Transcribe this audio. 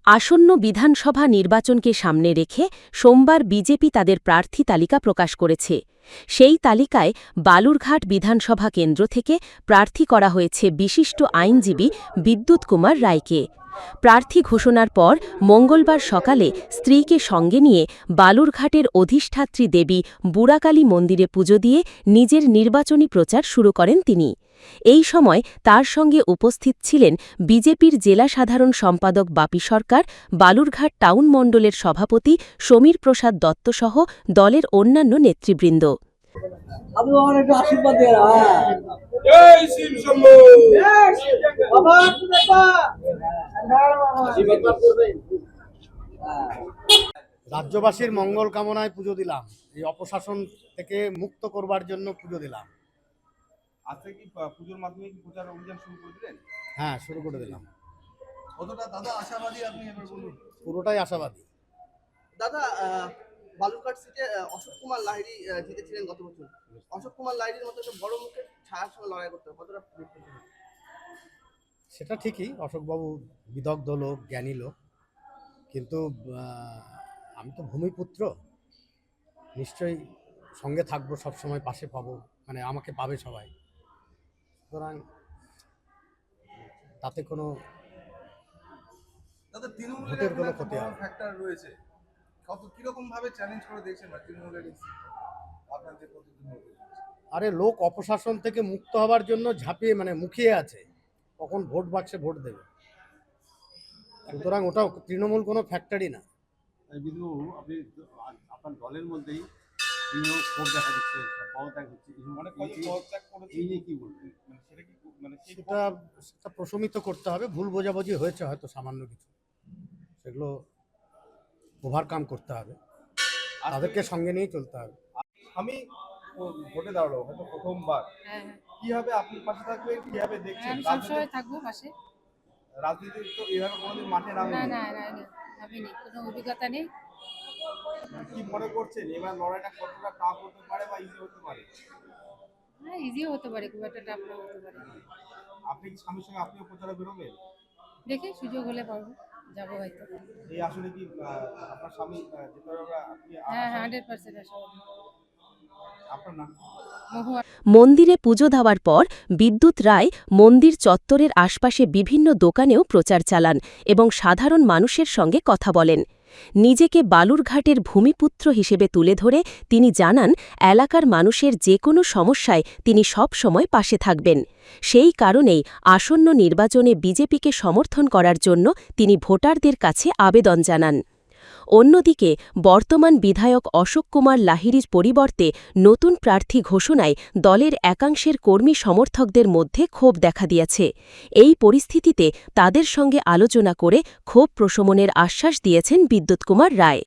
আসন্ন বিধানসভা নির্বাচনকে সামনে রেখে সোমবার বিজেপি তাদের প্রার্থী তালিকা প্রকাশ করেছে। সেই তালিকায় বালুরঘাট বিধানসভা কেন্দ্র থেকে প্রার্থী করা হয়েছে বিশিষ্ট আইনজীবী বিদ্যুৎ কুমার রায়কে। প্রার্থী ঘোষণার পর মঙ্গলবার সকালে স্ত্রীকে সঙ্গে নিয়ে বালুরঘাটের অধিষ্ঠাত্রী দেবী বুড়াকালী মন্দিরে পুজো দিয়ে নিজের নির্বাচনী প্রচার শুরু করেন তিনি। এই সময় তার সঙ্গে উপস্থিত ছিলেন বিজেপির জেলা সাধারণ সম্পাদক বাপি সরকার, বালুরঘাট টাউন মণ্ডলের সভাপতি সমীর প্রসাদ দত্তসহ দলের অন্যান্য নেতৃবৃন্দ। রাজ্যবাসীর মঙ্গল কামনায় পুজো দিলাম, এই অপশাসন থেকে মুক্ত করবার জন্য পুজো দিলাম। আজকে কি পুজোর মাধ্যমে কি প্রচার অভিযান শুরু করে দিলেন? হ্যাঁ, শুরু করে দিলাম। কতটা দাদা আশাবাদী আপনি এবার বলুন? পুরোটাই আশাবাদী। দাদা, বালুরঘাট সিটে অশোক কুমার লাহিড়ী জিতেছিলেন গত বছর। অশোক কুমার লাহিড়ীর মতো একটা বড় মুখের ছায়ার সঙ্গে লড়াই করতে হবে, কতটা সেটা ঠিকই, অশোকবাবু বিদগ্ধ লোক, জ্ঞানী লোক, কিন্তু আমি তো ভূমিপুত্র, নিশ্চয়ই সঙ্গে থাকবো, সবসময় পাশে পাবো, মানে আমাকে পাবে সবাই, সুতরাং তাতে কোনো ভোটের কোনো ক্ষতি হবে ফ্যাক্টর রয়েছে। কত কিরকম ভাবে চ্যালেঞ্জ করে দেখছেন তৃণমূলের আপনার যে প্রতিদ্বন্দ্বী? আরে লোক অপশাসন থেকে মুক্ত হবার জন্য ঝাঁপিয়ে মুখিয়ে আছে, কখন ভোট বাক্সে ভোট দেবে, সুতরাং ওটা তৃণমূল কোনো ফ্যাক্টরি না। বিধুবাবু, আপনি আপনার দলের মধ্যেই ক্ষোভ দেখা দিচ্ছে, পদত্যাগ হচ্ছে, এই নিয়ে কি বলবেন? সেটা প্রশমিত করতে হবে। ভুল বোঝাবুঝি হয়েছে হয়তো সামান্য কিছু, সেগুলো ওভারকাম করতে হবে, তাদেরকে সঙ্গে নিয়ে চলতে হবে। আমি ভোটে দাঁড়ালো হয়তো প্রথমবার, কিভাবে আপনি পাশে থাকবেন, কিভাবে দেখছেন? আমি সবসময় থাকবো পাশে। রাজনীতি তো এইভাবে কোনোদিন মাঠে নামেনি। না, ভাবিনি, কোনো অভিজ্ঞতা নেই। কি মনে করছেন এবার লড়াইটা কতটা টাফ হতে পারে বা ইজি হতে পারে? হ্যাঁ, ইজিও হতে পারে, খুব একটা টাফ না হতে পারে। আপনি স্বামীর সঙ্গে আপনিও প্রচারে বেরোবেন? দেখি সুযোগ হলে পারবো, যাবো হয়তো। এই আসলে কি আপনার স্বামী যেতে পারবে? আপনি? হ্যাঁ, 100% আশাবাদী। আপনার নাম? মহুয়া। মন্দিরে পুজো দেওয়ার পর বিদ্যুৎ রায় মন্দির চত্বরের আশপাশে বিভিন্ন দোকানেও প্রচার চালান এবং সাধারণ মানুষের সঙ্গে কথা বলেন। নিজেকে বালুরঘাটের ভূমিপুত্র হিসেবে তুলে ধরে তিনি জানান, এলাকার মানুষের যে কোনো সমস্যায় তিনি সব সময় পাশে থাকবেন। সেই কারণেই আসন্ন নির্বাচনে বিজেপিকে সমর্থন করার জন্য তিনি ভোটারদের কাছে আবেদন জানান। অন্যদিকে বর্তমান বিধায়ক অশোক কুমার লাহিড়ীর পরিবর্তে নতুন প্রার্থী ঘোষণায় দলের একাংশের কর্মী সমর্থকদের মধ্যে ক্ষোভ দেখা দিয়েছে। এই পরিস্থিতিতে তাদের সঙ্গে আলোচনা করে ক্ষোভ প্রশমনের আশ্বাস দিয়েছেন বিদ্যুৎ কুমার রায়।